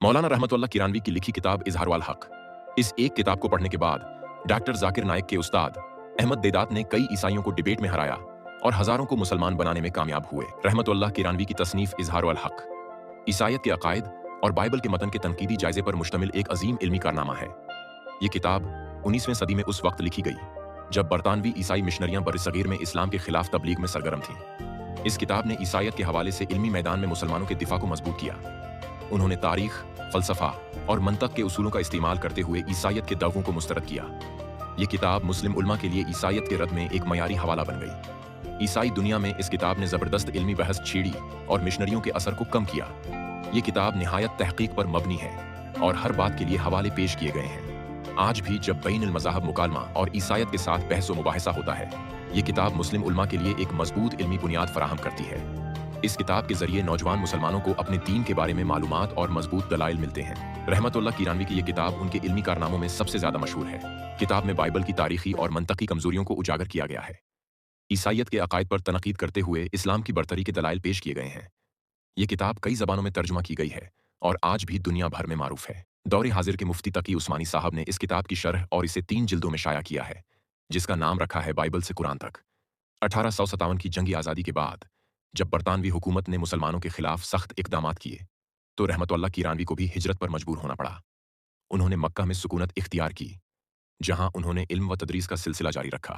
मौलाना रहमतुल्लाह किरानवी की लिखी किताब इजहारुल हक। इस एक किताब को पढ़ने के बाद डॉक्टर जाकिर नाइक के उस्ताद अहमद देदात ने कई ईसाइयों को डिबेट में हराया और हजारों को मुसलमान बनाने में कामयाब हुए। रहमतुल्लाह किरानवी की तसनीफ इजहारुल हक ईसाइयत के अकायद और बाइबल के मतन के तनकीदी जायजे पर मुश्तमिल एक अजीम इल्मी कारनामा है। ये किताब 19वीं सदी में उस वक्त लिखी गई जब बरतानवी ईसाई मिशनरियां बरसगीर में इस्लाम के खिलाफ तबलीग में सरगर्म थीं। इस किताब ने ईसाइयत के हवाले से इल्मी मैदान में मुसलमानों के दिफा को मजबूत किया। उन्होंने तारीख, फलसफा और मंतक के उसूलों का इस्तेमाल करते हुए ईसाइयत के दावों को मुस्तरद किया। ये किताब मुस्लिम उलमा के लिए ईसाइयत के रद में एक मयारी हवाला बन गई। ईसाई दुनिया में इस किताब ने जबरदस्त इल्मी बहस छेड़ी और मिशनरियों के असर को कम किया। ये किताब निहायत तहकीक पर मबनी है और हर बात के लिए हवाले पेश किए गए हैं। आज भी जब बैनुल मज़ाहब मुकालमा और ईसाइयत के साथ बहस व मुबाहिसा होता है, ये किताब मुस्लिम उलमा के लिए एक मजबूत इल्मी बुनियाद फराहम करती है। इस किताब के जरिए नौजवान मुसलमानों को अपने दीन के बारे में मालूमात और मजबूत दलाइल मिलते हैं। रहमतुल्लाह किरानवी की ये किताब उनके इल्मी कारनामों में सबसे ज्यादा मशहूर है। किताब में बाइबल की तारीखी और मंतकी कमजोरियों को उजागर किया गया है। ईसाइयत के अकायद पर तनकीद करते हुए इस्लाम की बरतरी के दलाइल पेश किए गए हैं। ये किताब कई जबानों में तर्जुमा की गई है और आज भी दुनिया भर में मारूफ है। दौरे हाजिर के मुफ्ती तकी उस्मानी साहब ने इस किताब की शरह और इसे 3 जिल्दों में शाया किया है, जिसका नाम रखा है बाइबल से कुरान तक। 1857 की जंगी आज़ादी के बाद जब बरतानवी हुकूमत ने मुसलमानों के खिलाफ सख्त इकदामात किए तो रहमतुल्लाह किरानवी को भी हिजरत पर मजबूर होना पड़ा। उन्होंने मक्का में सुकूनत इख्तियार की, जहां उन्होंने इल्म व तदरीस का सिलसिला जारी रखा।